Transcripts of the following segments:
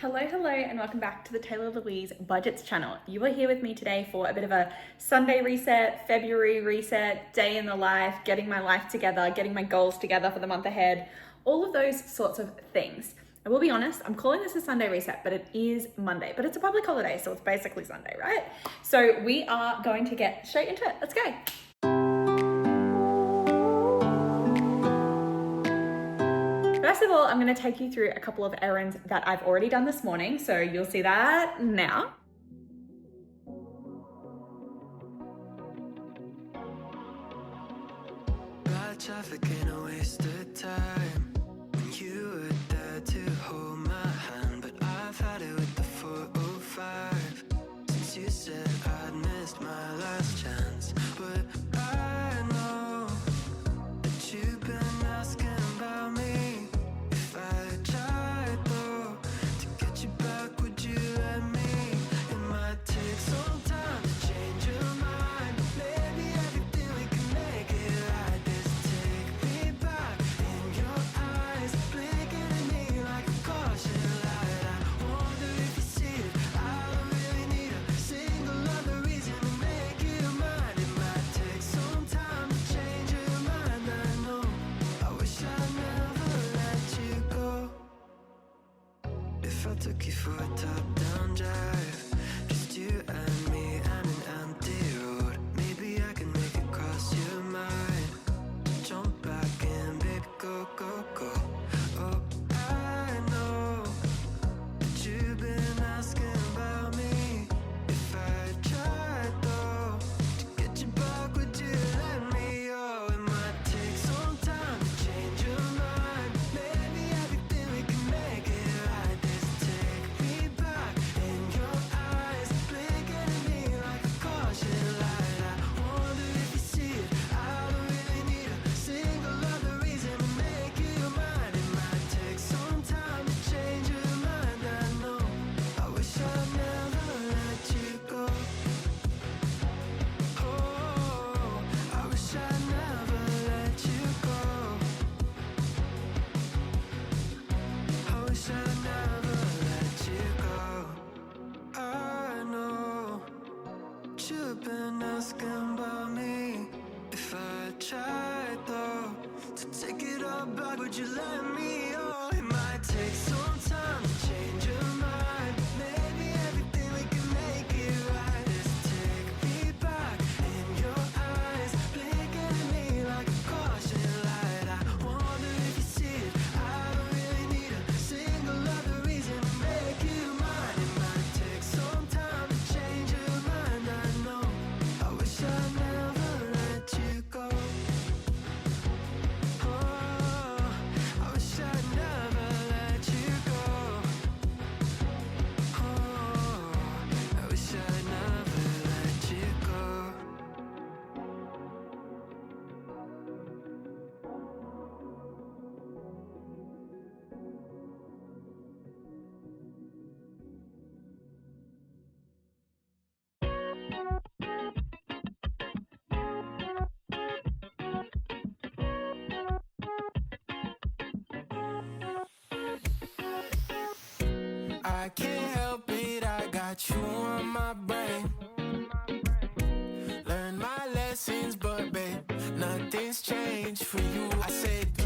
Hello, and welcome back to the Taylah Louise Budgets channel. You are here with me today for a bit of a Sunday reset, February reset, day in the life, getting my life together, getting my goals together for the month ahead, all of those sorts of things. I will be honest, I'm calling this a Sunday reset, but it is Monday, but it's a public holiday, so it's basically Sunday, right? So we are going to get straight into it. Let's go. First of all, I'm going to take you through a couple of errands that I've already done this morning, so you'll see that now. Bad traffic ain't a waste of time. When you were there to hold my hand, but I've had it with the 405 since you said I'd missed my last chance. But I know that you've been asking about me. If I tried though to get you back, would you let me? It might take some time to change your mind, but maybe everything we can make it right. This take me back in your eyes, blinking at me like a caution light. I wonder if you see it. I don't really need a single other reason to make you mine. It might take some time to change your mind. I know. I wish I never let you go. If I took you for a top-down drive, just you and me and an empty road, maybe I can make it cross your mind. Jump back in, baby, go, go, go. Oh, I know that you've been asking about me. If I tried though to get you back, would you let me? Oh, it might take some time to change your mind. Maybe everything we can make it right. This take me back in your eyes, blinking at me like a caution light. I wonder if you see it. I don't really need a single other reason to make you mine. It might take some time to change your mind. I know. I wish I never let you go. Oh, I wish I never let you go. I wish I never let you go. I know you've been asking about me. If I tried though to take it all back, would you let me? Oh, it might take some time to change your mind. Maybe everything we can make it right. Just take me back in your eyes, blinking at me like a caution light. I wonder if you see it. I don't really need a single other reason to make you mine. It might take some time to change your mind. I know. I wish I never let you go. Oh, I wish I never let you go. Oh, I wish I never let you go. I can't help it, I got you on my brain. Learn my lessons, but babe, nothing's changed for you. I said, do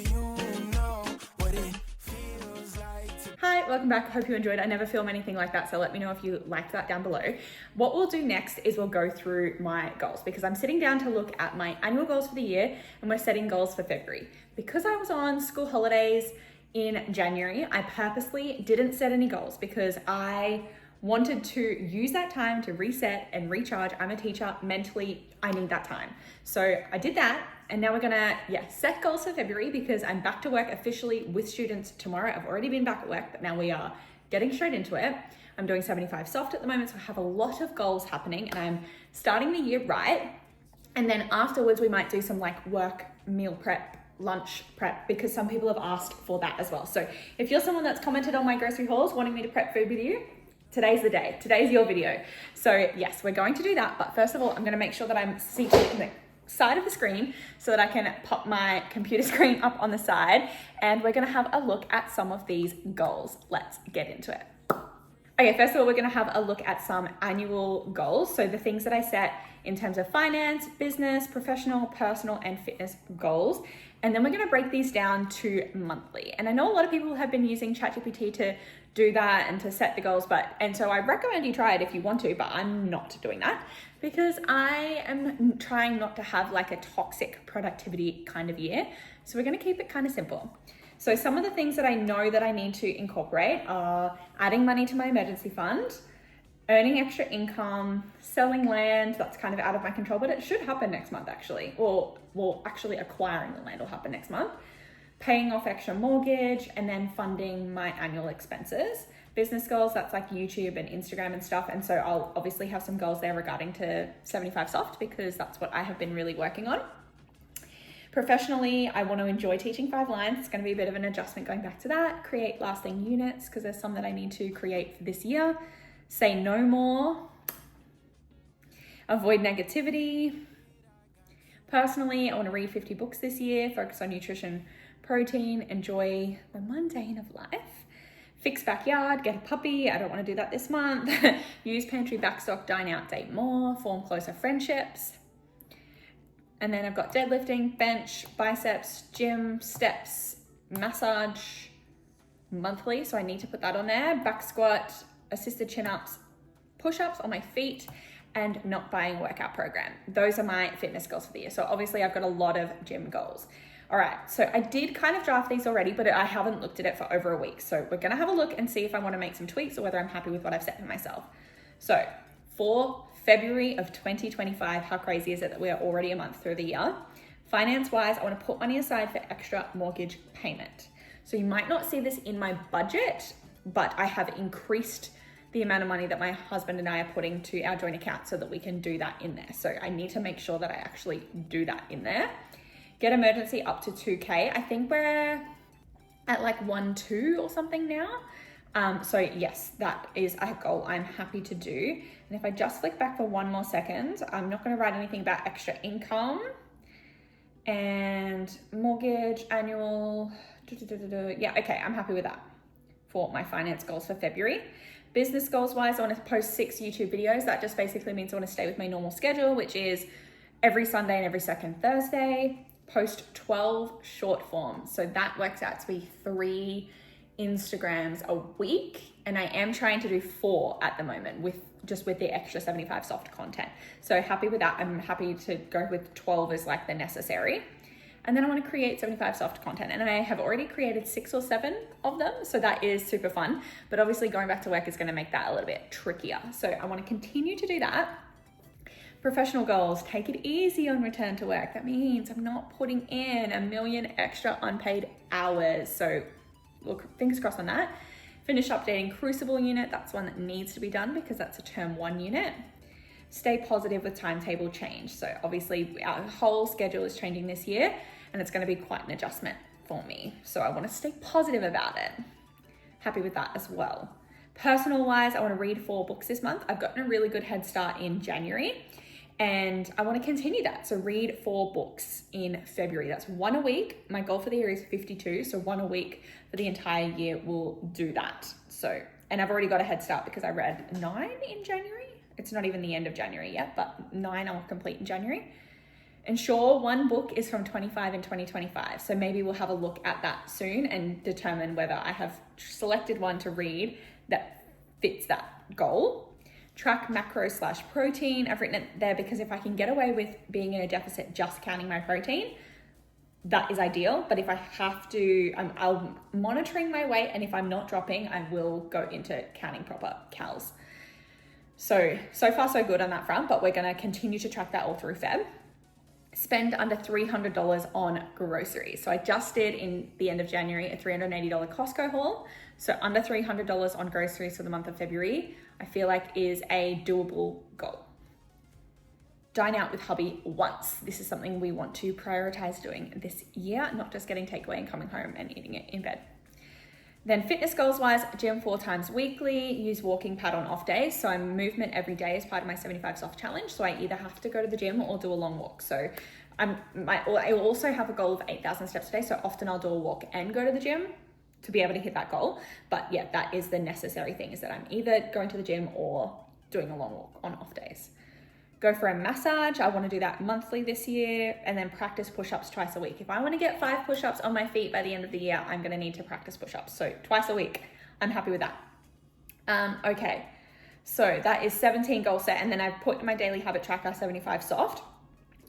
you know what it feels like to... Hi, welcome back. Hope you enjoyed. I never film anything like that, so let me know if you liked that down below. What we'll do next is we'll go through my goals, because I'm sitting down to look at my annual goals for the year, and we're setting goals for February. Because I was on school holidays in January, I purposely didn't set any goals because I wanted to use that time to reset and recharge. I'm a teacher, mentally, I need that time. So I did that, and now we're gonna, set goals for February because I'm back to work officially with students tomorrow. I've already been back at work, but now we are getting straight into it. I'm doing 75 soft at the moment, so I have a lot of goals happening, and I'm starting the year right. And then afterwards, we might do some like work, meal prep, lunch prep, because some people have asked for that as well. So if you're someone that's commented on my grocery hauls wanting me to prep food with you, today's the day. Today's your video. So yes, we're going to do that. But first of all, I'm going to make sure that I'm side of the screen so that I can pop my computer screen up on the side, and we're gonna have a look at some of these goals. Let's get into it. Okay, first of all, we're gonna have a look at some annual goals. So the things that I set in terms of finance, business, professional, personal, and fitness goals. And then we're gonna break these down to monthly. And I know a lot of people have been using ChatGPT to do that and to set the goals, and so I recommend you try it if you want to, but I'm not doing that because I am trying not to have like a toxic productivity kind of year. So we're gonna keep it kind of simple. So some of the things that I know that I need to incorporate are adding money to my emergency fund, earning extra income, selling land. That's kind of out of my control, but it should happen next month actually. Or, well, actually acquiring the land will happen next month. Paying off extra mortgage, and then funding my annual expenses. Business goals, that's like YouTube and Instagram and stuff. And so I'll obviously have some goals there regarding to 75 Soft because that's what I have been really working on. Professionally, I want to enjoy teaching 5 lines. It's going to be a bit of an adjustment going back to that. Create lasting units because there's some that I need to create for this year. Say no more. Avoid negativity. Personally, I want to read 50 books this year. Focus on nutrition, protein. Enjoy the mundane of life. Fix backyard. Get a puppy. I don't want to do that this month. Use pantry backstock. Dine out. Date more. Form closer friendships. And then I've got deadlifting, bench, biceps, gym, steps, massage monthly. So I need to put that on there. Back squat, assisted chin-ups, push-ups on my feet, and not buying a workout program. Those are my fitness goals for the year. So obviously I've got a lot of gym goals. All right, so I did kind of draft these already, but I haven't looked at it for over a week. So we're gonna have a look and see if I wanna make some tweaks or whether I'm happy with what I've set for myself. So for February of 2025, how crazy is it that we're already a month through the year? Finance-wise, I want to put money aside for extra mortgage payment. So you might not see this in my budget, but I have increased the amount of money that my husband and I are putting to our joint account so that we can do that in there. So I need to make sure that I actually do that in there. Get emergency up to 2K. I think we're at like 1.2 or something now. So yes, that is a goal I'm happy to do. And if I just flick back for one more second, I'm not going to write anything about extra income and mortgage, annual. Yeah, okay, I'm happy with that for my finance goals for February. Business goals wise, I want to post 6 YouTube videos. That just basically means I want to stay with my normal schedule, which is every Sunday and every second Thursday. Post 12 short forms. So that works out to be 3 Instagrams a week, and I am trying to do 4 at the moment with the extra 75 soft content. So happy with that. I'm happy to go with 12 as like the necessary. And then I want to create 75 soft content, and I have already created 6 or 7 of them. So that is super fun, but obviously going back to work is going to make that a little bit trickier. So I want to continue to do that. Professional goals, take it easy on return to work. That means I'm not putting in a million extra unpaid hours. So look, fingers crossed on that. Finish updating Crucible unit. That's one that needs to be done because that's a term 1 unit. Stay positive with timetable change. So obviously our whole schedule is changing this year, and it's going to be quite an adjustment for me. So I want to stay positive about it. Happy with that as well. Personal wise, I want to read 4 books this month. I've gotten a really good head start in January, and I want to continue that. So read 4 books in February. That's 1 a week. My goal for the year is 52. So 1 a week for the entire year will do that. So, and I've already got a head start because I read 9 in January. It's not even the end of January yet, but 9 I'll complete in January. Ensure 1 book is from 25 and 2025. So maybe we'll have a look at that soon and determine whether I have selected one to read that fits that goal. Track macro/protein. I've written it there because if I can get away with being in a deficit just counting my protein, that is ideal. But if I have to, I'm monitoring my weight, and if I'm not dropping, I will go into counting proper calories. So far so good on that front, but we're gonna continue to track that all through Feb. Spend under $300 on groceries. So I just did in the end of January a $380 Costco haul. So under $300 on groceries for the month of February, I feel like is a doable goal. Dine out with hubby once. This is something we want to prioritize doing this year, not just getting takeaway and coming home and eating it in bed. Then fitness goals wise, gym 4 times weekly, use walking pad on off days. So I'm movement every day as part of my 75 soft challenge. So I either have to go to the gym or do a long walk. So I also have a goal of 8,000 steps a day. So often I'll do a walk and go to the gym to be able to hit that goal. But yeah, that is the necessary thing, is that I'm either going to the gym or doing a long walk on off days. Go for a massage. I want to do that monthly this year, and then practice push-ups twice a week. If I want to get 5 push-ups on my feet by the end of the year, I'm going to need to practice push-ups. So twice a week, I'm happy with that. Okay, so that is 17 goal set. And then I've put my daily habit tracker 75 soft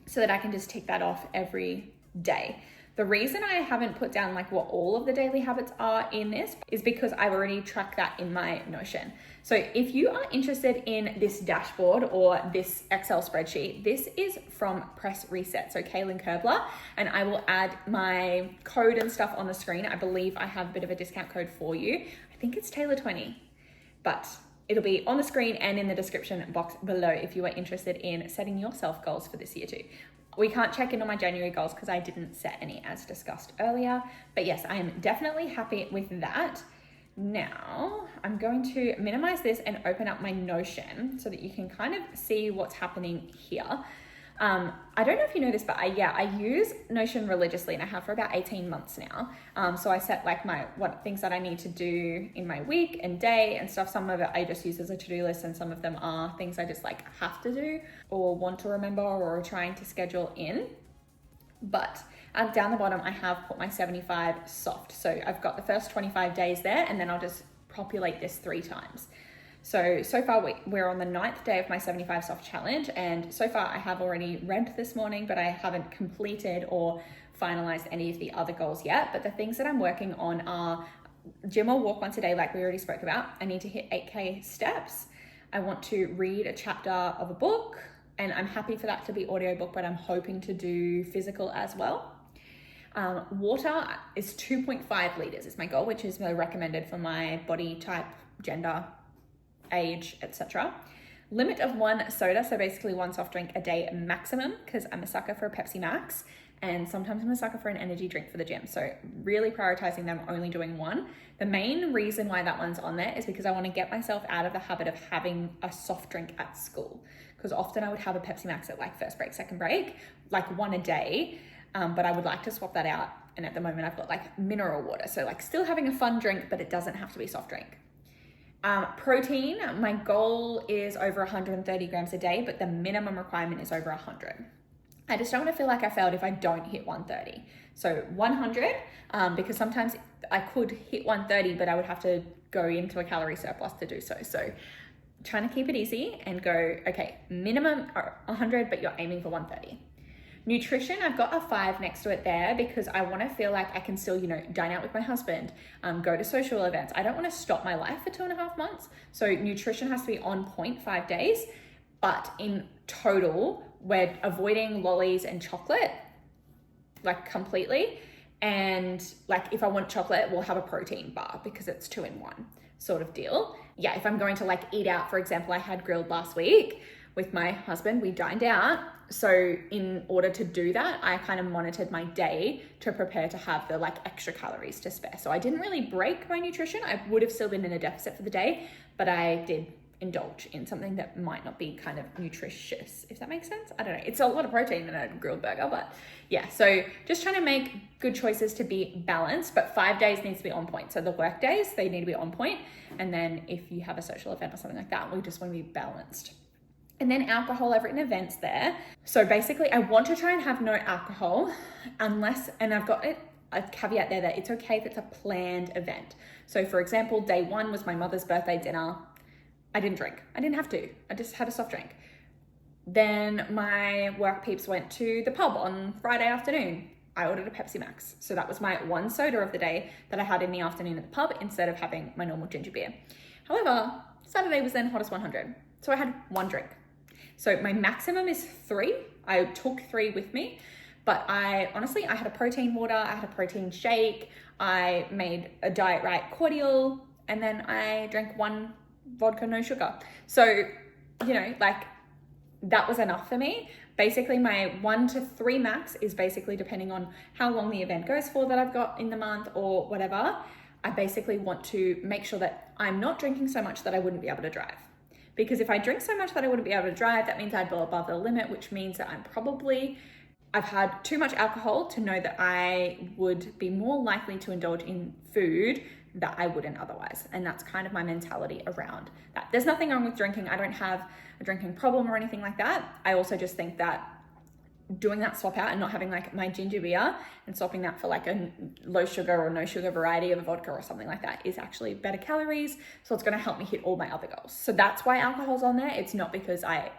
so that I can just tick that off every day. The reason I haven't put down like what all of the daily habits are in this is because I've already tracked that in my Notion. So if you are interested in this dashboard or this Excel spreadsheet, this is from Press Reset, so Kaylin Kerbler, and I will add my code and stuff on the screen. I believe I have a bit of a discount code for you. I think it's Taylah20, but it'll be on the screen and in the description box below if you are interested in setting yourself goals for this year too. We can't check in on my January goals because I didn't set any as discussed earlier. But yes, I am definitely happy with that. Now, I'm going to minimize this and open up my Notion so that you can kind of see what's happening here. I don't know if you know this, but I use Notion religiously, and I have for about 18 months now. So I set like what things that I need to do in my week and day and stuff. Some of it I just use as a to-do list, and some of them are things I just like have to do or want to remember or trying to schedule in. But down the bottom, I have put my 75 soft. So I've got the first 25 days there, and then I'll just populate this 3 times. So far we're on the 9th day of my 75 soft challenge, and so far I have already read this morning, but I haven't completed or finalized any of the other goals yet. But the things that I'm working on are gym or walk once a day, like we already spoke about. I need to hit 8K steps. I want to read a chapter of a book, and I'm happy for that to be audiobook, but I'm hoping to do physical as well. Water is 2.5 liters is my goal, which is recommended for my body type, gender, age, etc. Limit of 1 soda, so basically 1 soft drink a day maximum, because I'm a sucker for a Pepsi Max, and sometimes I'm a sucker for an energy drink for the gym. So really prioritizing them, only doing 1. The main reason why that one's on there is because I want to get myself out of the habit of having a soft drink at school, because often I would have a Pepsi Max at like first break, second break, like 1 a day. But I would like to swap that out. And at the moment I've got like mineral water. So like still having a fun drink, but it doesn't have to be soft drink. Protein, my goal is over 130 grams a day, but the minimum requirement is over 100. I just don't want to feel like I failed if I don't hit 130. So 100, because sometimes I could hit 130, but I would have to go into a calorie surplus to do so. So trying to keep it easy and go, okay, minimum 100, but you're aiming for 130. Nutrition, I've got a 5 next to it there because I want to feel like I can still, dine out with my husband, go to social events. I don't want to stop my life for 2.5 months. So nutrition has to be on point 5 days, but in total, we're avoiding lollies and chocolate, like completely. And like if I want chocolate, we'll have a protein bar because it's 2 in 1 sort of deal. Yeah, if I'm going to like eat out, for example, I had grilled last week with my husband, we dined out. So in order to do that, I kind of monitored my day to prepare to have the like extra calories to spare. So I didn't really break my nutrition. I would have still been in a deficit for the day, but I did indulge in something that might not be kind of nutritious, if that makes sense. I don't know. It's a lot of protein in a grilled burger, but yeah. So just trying to make good choices to be balanced, but 5 days needs to be on point. So the work days, they need to be on point. And then if you have a social event or something like that, we just want to be balanced. And then alcohol, I've written events there. So basically I want to try and have no alcohol unless, and I've got a caveat there that it's okay if it's a planned event. So for example, day 1 was my mother's birthday dinner. I didn't drink. I didn't have to. I just had a soft drink. Then my work peeps went to the pub on Friday afternoon. I ordered a Pepsi Max. So that was my 1 soda of the day that I had in the afternoon at the pub instead of having my normal ginger beer. However, Saturday was then hottest 100. So I had 1 drink. So my maximum is 3. I took 3 with me, but I had a protein water, I had a protein shake, I made a Diet Right cordial, and then I drank 1 vodka, no sugar. So, like that was enough for me. Basically my 1 to 3 max is basically depending on how long the event goes for that I've got in the month or whatever. I basically want to make sure that I'm not drinking so much that I wouldn't be able to drive. Because if I drink so much that I wouldn't be able to drive, that means I'd go above the limit, which means that I've had too much alcohol to know that I would be more likely to indulge in food that I wouldn't otherwise. And that's kind of my mentality around that. There's nothing wrong with drinking. I don't have a drinking problem or anything like that. I also just think that doing that swap out and not having like my ginger beer and swapping that for like a low sugar or no sugar variety of a vodka or something like that is actually better calories. So it's going to help me hit all my other goals. So that's why alcohol's on there. It's not because I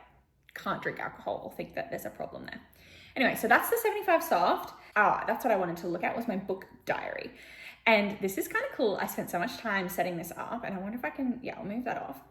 can't drink alcohol or think that there's a problem there. Anyway, so that's the 75 soft. That's what I wanted to look at was my book diary. And this is kind of cool. I spent so much time setting this up, and I wonder if I can, I'll move that off.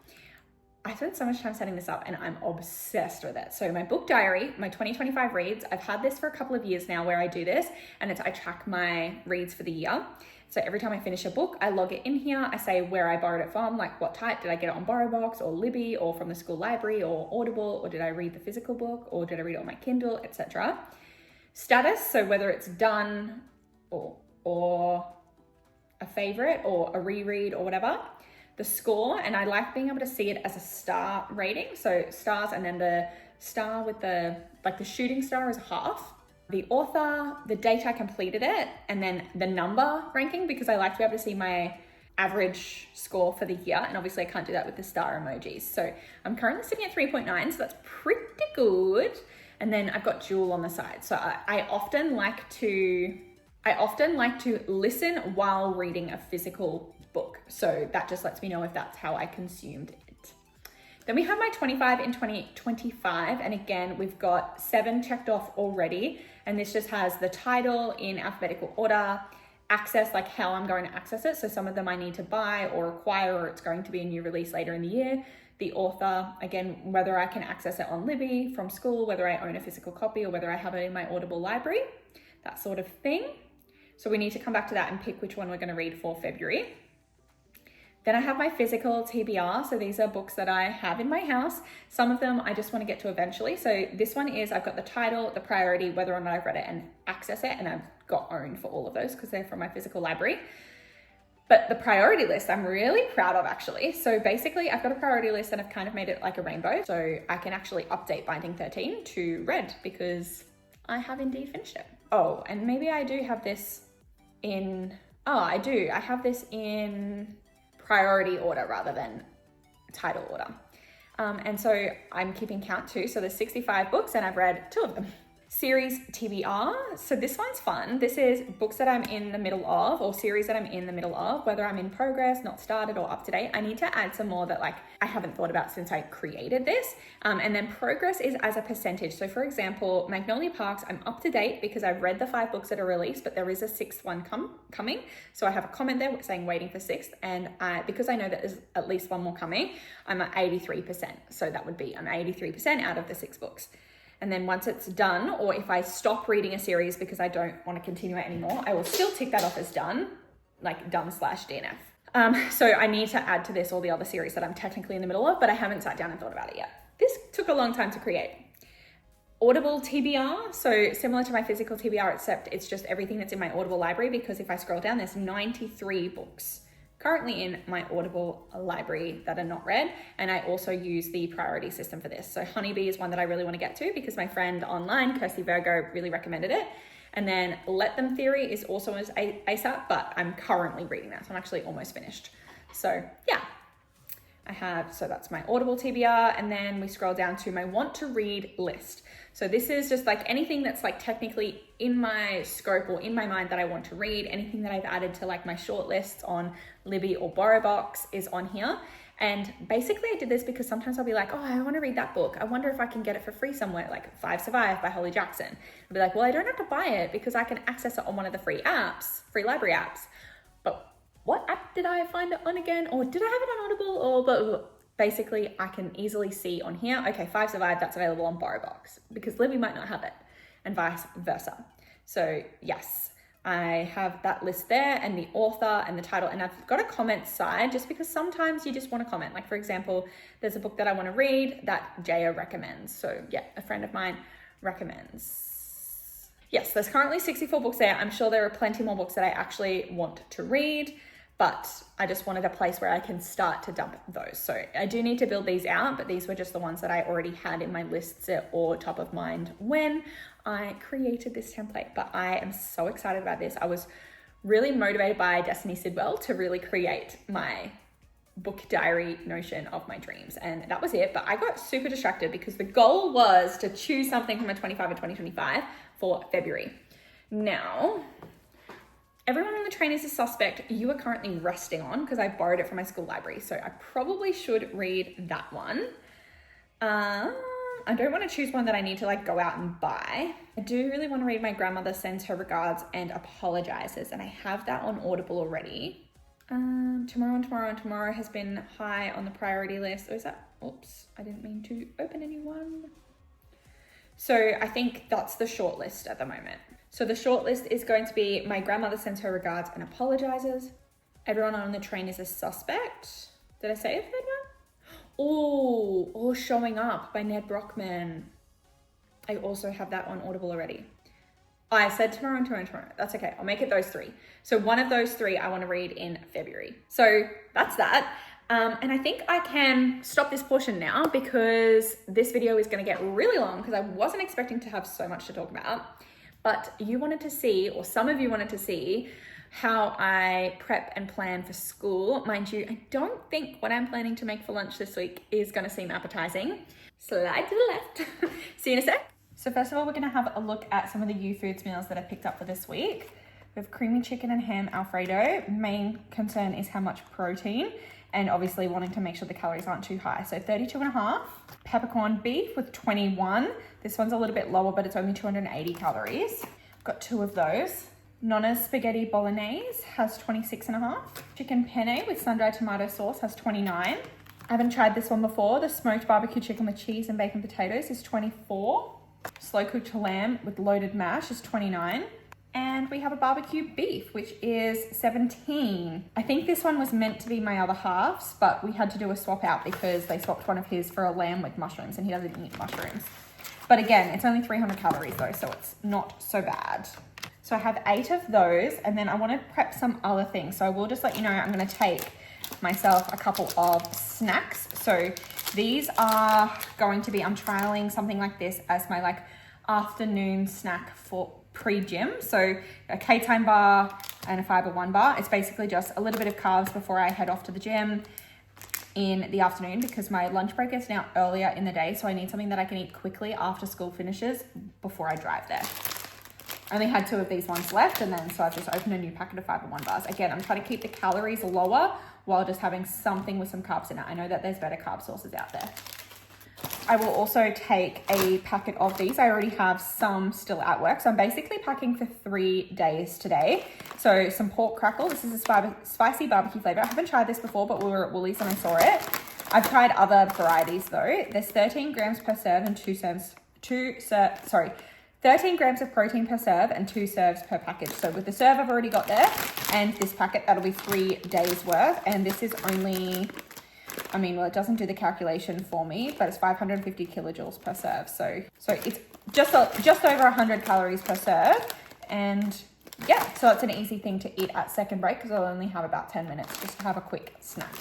I spent so much time setting this up and I'm obsessed with it. So my book diary, my 2025 reads, I've had this for a couple of years now where I do this, and I track my reads for the year. So every time I finish a book, I log it in here. I say where I borrowed it from, like what type. Did I get it on BorrowBox or Libby or from the school library or Audible, or did I read the physical book, or did I read it on my Kindle, etc. Status, so whether it's done or a favorite or a reread or whatever. The score, and I like being able to see it as a star rating. So stars, and then the star with the shooting star is half. The author, the date I completed it, and then the number ranking, because I like to be able to see my average score for the year. And obviously I can't do that with the star emojis. So I'm currently sitting at 3.9, so that's pretty good. And then I've got Jewel on the side. So I often like to listen while reading a physical book. So that just lets me know if that's how I consumed it. Then we have my 25 in 2025. And again, we've got 7 checked off already. And this just has the title in alphabetical order, access, like how I'm going to access it. So some of them I need to buy or acquire, or it's going to be a new release later in the year. The author, again, whether I can access it on Libby from school, whether I own a physical copy, or whether I have it in my Audible library, that sort of thing. So we need to come back to that and pick which one we're going to read for February. Then I have my physical TBR. So these are books that I have in my house. Some of them I just want to get to eventually. So this one is, I've got the title, the priority, whether or not I've read it, and access it. And I've got owned for all of those because they're from my physical library. But the priority list, I'm really proud of actually. So basically I've got a priority list and I've kind of made it like a rainbow. So I can actually update Binding 13 to red because I have indeed finished it. Oh, and maybe I do have this in, I do. I have this in priority order rather than title order. And so I'm keeping count too. So there's 65 books and I've read 2 of them. Series TBR. So this one's fun. This is books that I'm in the middle of, or series that I'm in the middle of, whether I'm in progress, not started, or up to date. I need to add some more that like I haven't thought about since I created this. And then progress is as a percentage. So for example, Magnolia Parks, I'm up to date because I've read the 5 books that are released, but there is a 6th one coming. So I have a comment there saying waiting for 6th. And because I know that there's at least one more coming, I'm at 83%. So that would be, I'm 83% out of the 6 books. And then once it's done, or if I stop reading a series because I don't want to continue it anymore, I will still tick that off as done, like done/DNF. So I need to add to this all the other series that I'm technically in the middle of, but I haven't sat down and thought about it yet. This took a long time to create. Audible TBR, so similar to my physical TBR, except it's just everything that's in my Audible library, because if I scroll down, there's 93 books currently in my Audible library that are not read. And I also use the priority system for this. So Honeybee is one that I really want to get to because my friend online, Kirsty Virgo, really recommended it. And then Let Them Theory is also as ASAP, but I'm currently reading that. So I'm actually almost finished. So yeah, so that's my Audible TBR. And then we scroll down to my want to read list. So this is just like anything that's like technically in my scope or in my mind that I want to read. Anything that I've added to like my short lists on Libby or BorrowBox is on here. And basically I did this because sometimes I'll be like, oh, I want to read that book. I wonder if I can get it for free somewhere, like 5 Survive by Holly Jackson. I'll be like, well, I don't have to buy it because I can access it on one of the free library apps. But what app did I find it on again? Or did I have it on Audible? Or but basically I can easily see on here, okay, 5 Survive, that's available on BorrowBox because Libby might not have it, and vice versa. So yes, I have that list there, and the author and the title, and I've got a comment side just because sometimes you just want to comment. Like for example, there's a book that I want to read that Jaya recommends. So yeah, a friend of mine recommends. Yes, there's currently 64 books there. I'm sure there are plenty more books that I actually want to read, but I just wanted a place where I can start to dump those. So I do need to build these out, but these were just the ones that I already had in my lists or top of mind when I created this template. But I am so excited about this. I was really motivated by Destiny Sidwell to really create my book diary notion of my dreams, and that was it. But I got super distracted because the goal was to choose something from a 25 and 2025 for February. Now, everyone on the train is a suspect you are currently resting on, because I borrowed it from my school library, so I probably should read that one. I don't want to choose one that I need to like go out and buy. I do really want to read My Grandmother Sends Her Regards and Apologizes, and I have that on Audible already. Tomorrow has been high on the priority list. Oh, is that? Oops, I didn't mean to open any one. So I think that's the short list at the moment. So the short list is going to be My Grandmother Sends Her Regards and Apologizes. Everyone on the Train is a Suspect. Did I say a third one? Oh, Showing Up by Ned Brockman. I also have that on Audible already. I said tomorrow. That's okay. I'll make it those three. So one of those three I want to read in February. So that's that. And I think I can stop this portion now because this video is going to get really long because I wasn't expecting to have so much to talk about. But you wanted to see, or some of you wanted to see, how I prep and plan for school. Mind you, I don't think what I'm planning to make for lunch this week is going to seem appetizing. Slide to the left. See you in a sec. So first of all, we're going to have a look at some of the U Foods meals that I picked up for this week. We have creamy chicken and ham Alfredo. Main concern is how much protein, and obviously wanting to make sure the calories aren't too high. So 32.5. Peppercorn beef with 21. This one's a little bit lower, but it's only 280 calories. Got 2 of those. Nonna's spaghetti bolognese has 26.5. Chicken penne with sun-dried tomato sauce has 29. I haven't tried this one before. The smoked barbecue chicken with cheese and bacon potatoes is 24. Slow cooked lamb with loaded mash is 29. And we have a barbecue beef, which is 17. I think this one was meant to be my other half's, but we had to do a swap out because they swapped one of his for a lamb with mushrooms, and he doesn't eat mushrooms. But again, it's only 300 calories though, so it's not so bad. So I have 8 of those, and then I want to prep some other things. So I will just let you know I'm going to take myself a couple of snacks. So these are going to be, I'm trialing something like this as my like afternoon snack for pre-gym. So a K-Time bar and a Fiber One bar. It's basically just a little bit of carbs before I head off to the gym in the afternoon, because my lunch break is now earlier in the day. So I need something that I can eat quickly after school finishes before I drive there. I only had 2 of these ones left, and then so I've just opened a new packet of Fiber One bars. Again, I'm trying to keep the calories lower while just having something with some carbs in it. I know that there's better carb sources out there. I will also take a packet of these. I already have some still at work. So I'm basically packing for 3 days today. So some pork crackle. This is a spicy barbecue flavor. I haven't tried this before, but we were at Woolies and I saw it. I've tried other varieties though. There's 13 grams per serve and 13 grams of protein per serve and 2 serves per package. So with the serve I've already got there and this packet, that'll be 3 days worth. And this is only, well, it doesn't do the calculation for me, but it's 550 kilojoules per serve. So it's just over 100 calories per serve. And yeah, so it's an easy thing to eat at second break because I'll only have about 10 minutes just to have a quick snack.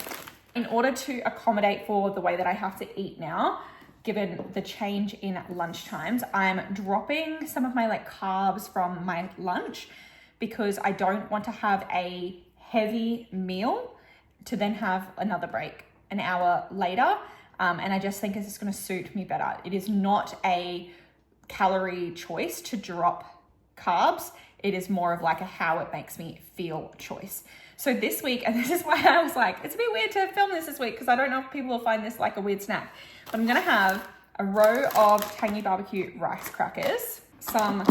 In order to accommodate for the way that I have to eat now, given the change in lunch times, I'm dropping some of my like carbs from my lunch because I don't want to have a heavy meal to then have another break an hour later. And I just think it's just going to suit me better. It is not a calorie choice to drop carbs. It is more of like a how it makes me feel choice. So this week, and this is why I was like, it's a bit weird to film this week because I don't know if people will find this like a weird snack. But I'm gonna have a row of tangy barbecue rice crackers, some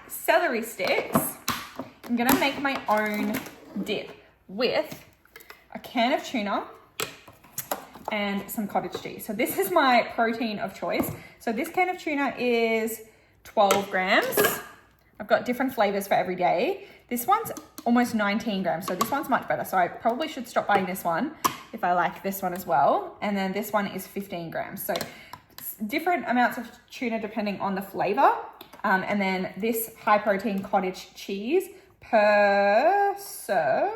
celery sticks. I'm gonna make my own dip with a can of tuna and some cottage cheese. So this is my protein of choice. So this can of tuna is 12 grams. I've got different flavors for every day. This one's almost 19 grams, so this one's much better. So I probably should stop buying this one if I like this one as well. And then this one is 15 grams. So different amounts of tuna depending on the flavor. And then this high protein cottage cheese per serve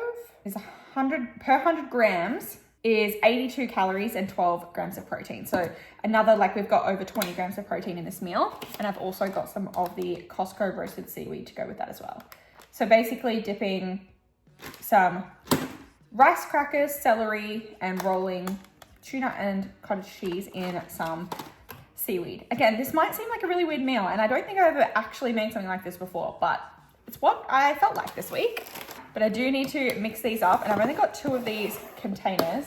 is 100 per 100 grams is 82 calories and 12 grams of protein. So another, like, we've got over 20 grams of protein in this meal. And I've also got some of the Costco roasted seaweed to go with that as well. So basically dipping some rice crackers, celery, and rolling tuna and cottage cheese in some seaweed. Again, this might seem like a really weird meal, and I don't think I've ever actually made something like this before, but it's what I felt like this week. But I do need to mix these up, and I've only got 2 of these containers,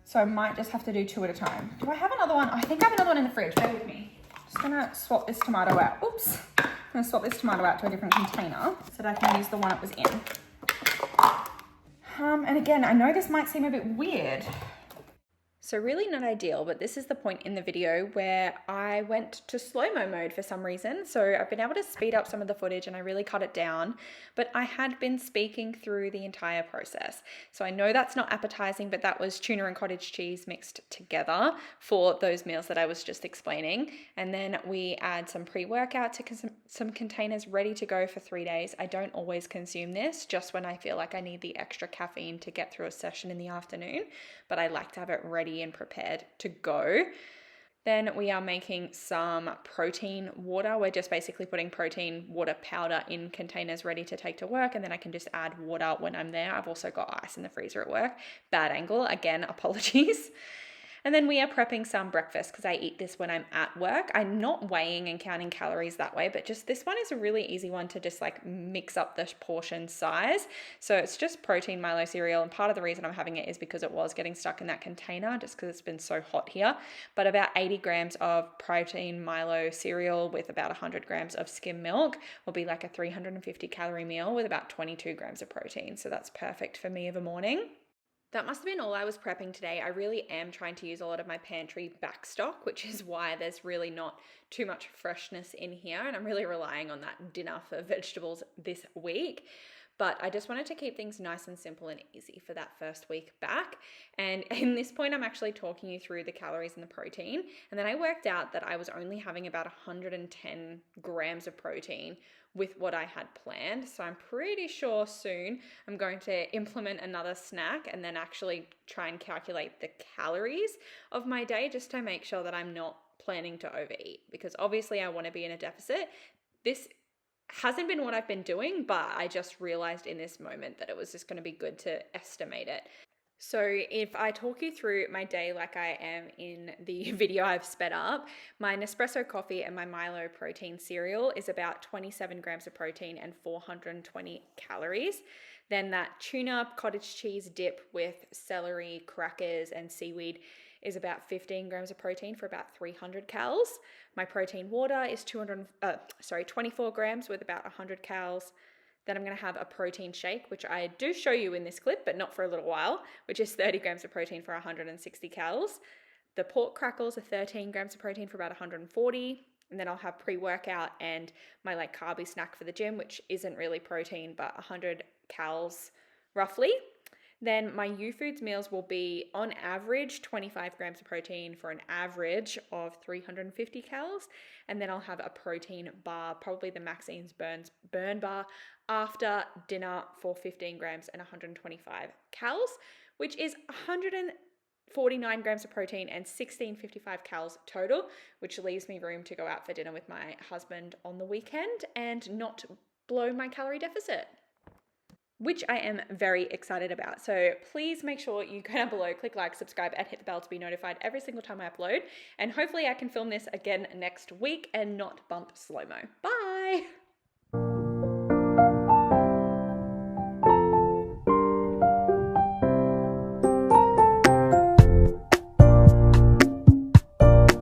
so I might just have to do 2 at a time. Do I have another one? I think I have another one in the fridge. Bear with me. Just gonna swap this tomato out. Oops. I'm gonna swap this tomato out to a different container so that I can use the one it was in. And again, I know this might seem a bit weird. So really not ideal, but this is the point in the video where I went to slow-mo mode for some reason. So I've been able to speed up some of the footage and I really cut it down, but I had been speaking through the entire process. So I know that's not appetizing, but that was tuna and cottage cheese mixed together for those meals that I was just explaining. And then we add some pre-workout to some containers ready to go for 3 days. I don't always consume this, just when I feel like I need the extra caffeine to get through a session in the afternoon, but I like to have it ready and prepared to go. Then we are making some protein water. We're just basically putting protein water powder in containers ready to take to work, and then I can just add water when I'm there. I've also got ice in the freezer at work. Bad angle, again, apologies. And then we are prepping some breakfast because I eat this when I'm at work. I'm not weighing and counting calories that way, but just this one is a really easy one to just like mix up the portion size. So it's just protein Milo cereal. And part of the reason I'm having it is because it was getting stuck in that container just because it's been so hot here. But about 80 grams of protein Milo cereal with about 100 grams of skim milk will be like a 350 calorie meal with about 22 grams of protein. So that's perfect for me of a morning. That must have been all I was prepping today. I really am trying to use a lot of my pantry back stock, which is why there's really not too much freshness in here. And I'm really relying on that dinner for vegetables this week. But I just wanted to keep things nice and simple and easy for that first week back. And in this point, I'm actually talking you through the calories and the protein. And then I worked out that I was only having about 110 grams of protein with what I had planned. So I'm pretty sure soon I'm going to implement another snack and then actually try and calculate the calories of my day just to make sure that I'm not planning to overeat, because obviously I want to be in a deficit. This hasn't been what I've been doing, but I just realized in this moment that it was just going to be good to estimate it. So if I talk you through my day like I am in the video I've sped up, my Nespresso coffee and my Milo protein cereal is about 27 grams of protein and 420 calories. Then that tuna cottage cheese dip with celery, crackers, and seaweed is about 15 grams of protein for about 300 calories. My protein water is 24 grams with about 100 calories. Then I'm going to have a protein shake, which I do show you in this clip, but not for a little while, which is 30 grams of protein for 160 calories. The pork crackles are 13 grams of protein for about 140. And then I'll have pre-workout and my like carby snack for the gym, which isn't really protein, but 100 calories roughly. Then my U-Foods meals will be on average 25 grams of protein for an average of 350 calories. And then I'll have a protein bar, probably the Maxine's Burn bar after dinner for 15 grams and 125 calories, which is 149 grams of protein and 1655 calories total, which leaves me room to go out for dinner with my husband on the weekend and not blow my calorie deficit, which I am very excited about. So please make sure you go down below, click like, subscribe, and hit the bell to be notified every single time I upload. And hopefully I can film this again next week and not bump slow-mo. Bye!